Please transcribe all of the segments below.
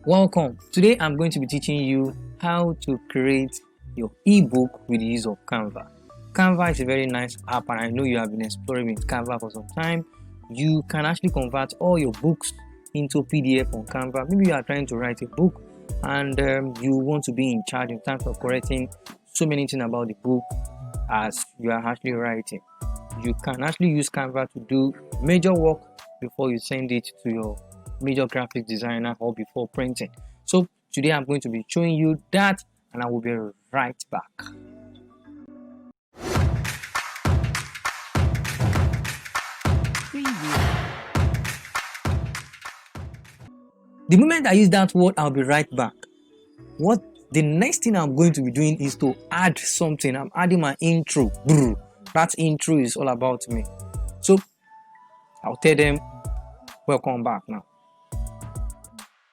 Welcome. Today I'm going to be teaching you how to create your ebook with the use of Canva. Canva is a very nice app, and I know you have been exploring with Canva for some time. You can actually convert all your books into PDF on Canva. Maybe you are trying to write a book and you want to be in charge in terms of correcting so many things about the book as you are actually writing. You can actually use Canva to do major work before you send it to your major graphic designer or before printing. So today I'm going to be showing you that, and I will be right back. The moment I use that word, I'll be right back. What the next thing I'm going to be doing is to add something. I'm adding my intro. That intro is all about me. So I'll tell them, welcome back now.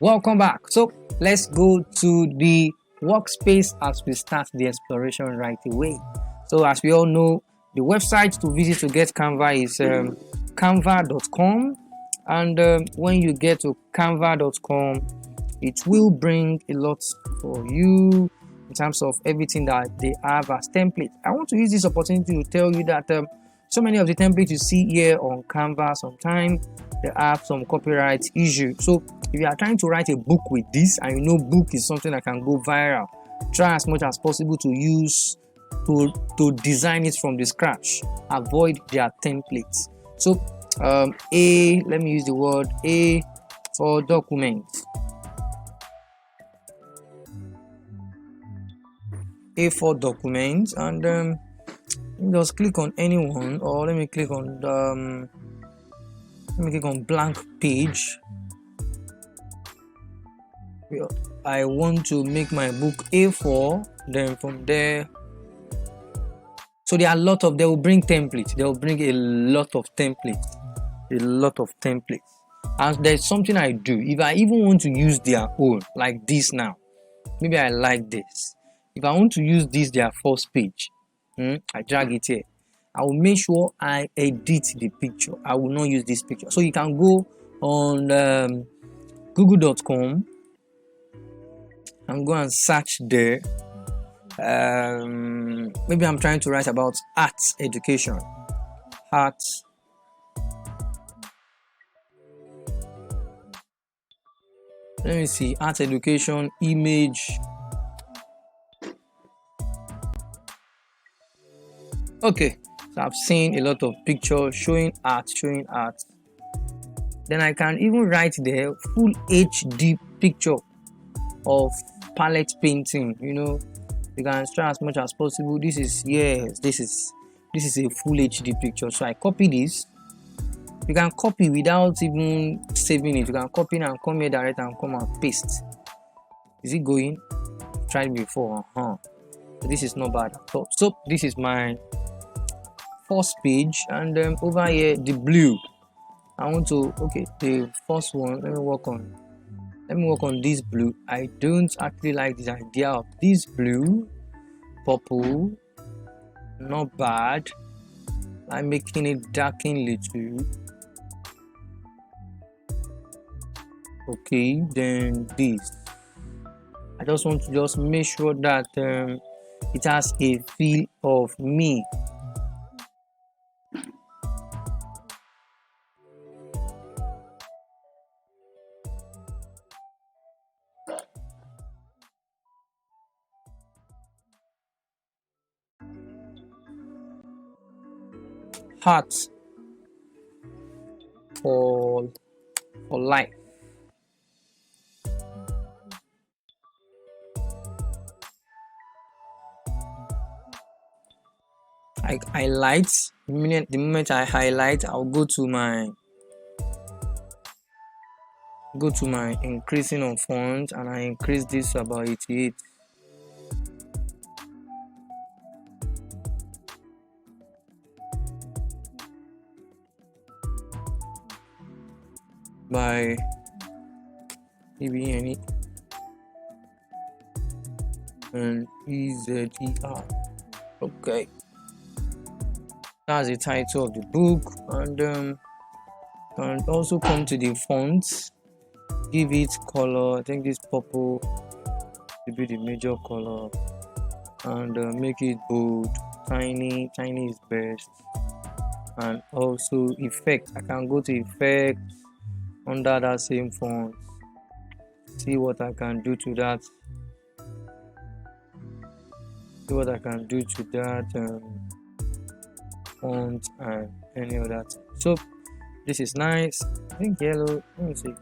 Welcome back. So let's go to the workspace as we start the exploration right away. So as we all know, the website to visit to get Canva is canva.com, and when you get to canva.com, it will bring a lot for you in terms of everything that they have as template. I want to use this opportunity to tell you that so many of the templates you see here on Canva, sometimes they have some copyright issue. So if you are trying to write a book with this, and you know book is something that can go viral, try as much as possible to use to design it from the scratch. Avoid their templates. So let me use the word A for document. A for document, and just click on anyone, or let me click on blank page. I want to make my book A4, then from there, so there are a lot of, they will bring templates, they will bring a lot of templates, and there's something I do. If I even want to use their own, like this now, maybe I like this, if I want to use this their first page, I drag it here, I will make sure I edit the picture. I will not use this picture. So you can go on google.com and go and search there. Maybe I'm trying to write about arts education. Arts let me see, arts education image. Okay, so I've seen a lot of pictures showing art. Then I can even write there full HD picture of palette painting. You can try as much as possible. This is a full HD picture. So I copy this. You can copy without even saving it. You can copy and come here direct and come and paste. Is it going? Tried it before. So this is not bad at all. So this is my first page, and over here the blue. I want to the first one. Let me work on this blue. I don't actually like this idea of this blue. Purple, not bad. I'm making it darken little. Okay, then this. I just want to make sure that it has a feel of me. Heart for life. I highlight. The moment I highlight, I'll go to my increasing of font, and I increase this to about 88. By maybe any and EZER. Okay, that's the title of the book, and also come to the fonts. give it color. I think this purple will be the major color, and make it bold. Tiny is best. And also effect, I can go to effect under that same font, see what I can do to that, font and any other thing. So this is nice. I think yellow, let me see.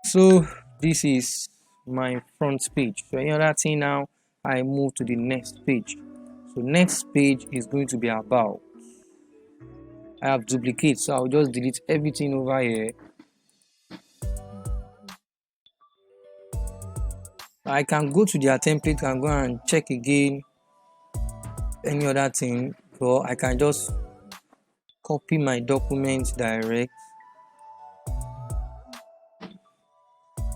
So this is my front page. So any other thing now, I move to the next page. So next page is going to be about. I have duplicates, so I'll just delete everything over here. I can go to their template and go and check again any other thing, or I can just copy my documents direct.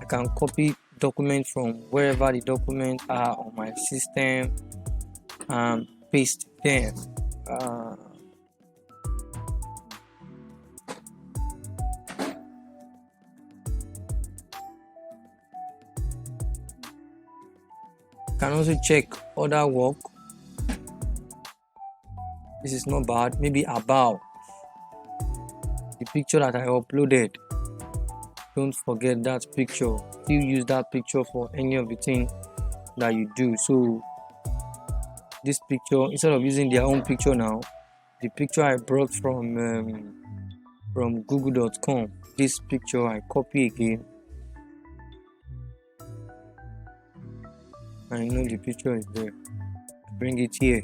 I can copy documents from wherever the documents are on my system and paste them. Can also check other work. This is not bad. Maybe about the picture that I uploaded. Don't forget that picture. Still use that picture for any of the things that you do. So this picture, instead of using their own picture now, the picture I brought from google.com, this picture I copy again. I know the picture is there. Bring it here.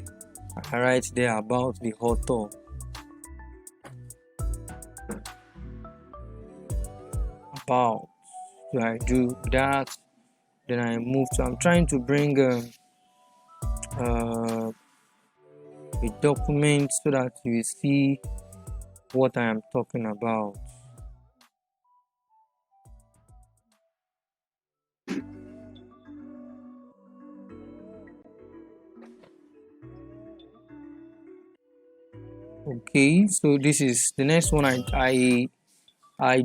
I write there about the author. About. So I do that. Then I move to. I'm trying to bring a document so that you will see what I am talking about. Okay, so this is the next one. I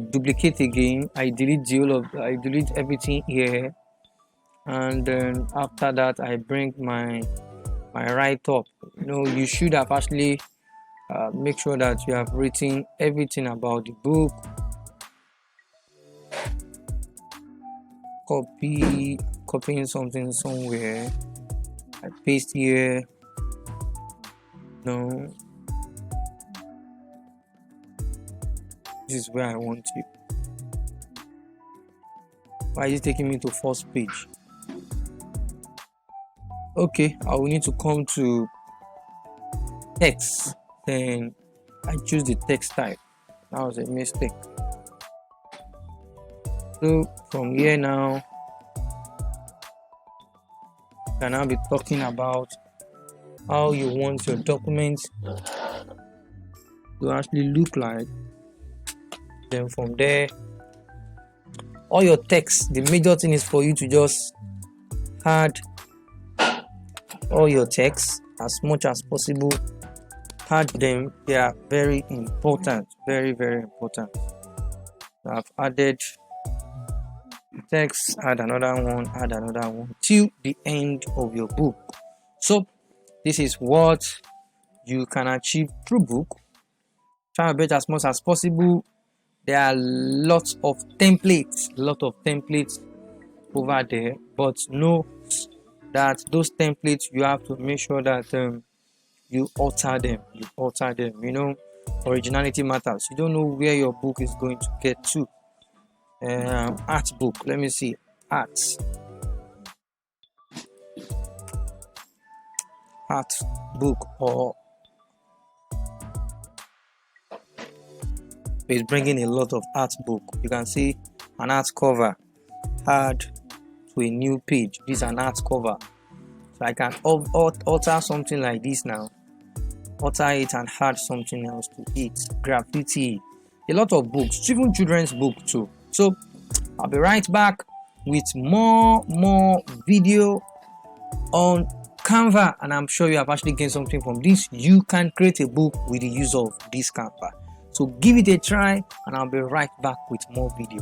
duplicate again. I delete everything here, and then after that I bring my write up. You should have actually make sure that you have written everything about the book. Copying something somewhere. I paste here. No. This is where I want you. Why is it taking me to first page? Okay, I will need to come to text. Then I choose the text type. That was a mistake. So from here now, I can now be talking about how you want your documents to actually look like. Then from there, all your text, the major thing is for you to just add all your text as much as possible. Add them. They are very important, very important. So I've added text, add another one till the end of your book. So this is what you can achieve through book. Try to bet as much as possible. There are lots of templates over there, but know that those templates, you have to make sure that you alter them. Originality matters. You don't know where your book is going to get to. Art book, let me see. Art book, or is bringing a lot of art book. You can see an art cover, add to a new page. This is an art cover. So I can alter something like this now, alter it and add something else to it. Graffiti, a lot of books, even children's book too. So I'll be right back with more video on Canva, and I'm sure you have actually gained something from this. You can create a book with the use of this Canva. So give it a try, and I'll be right back with more video.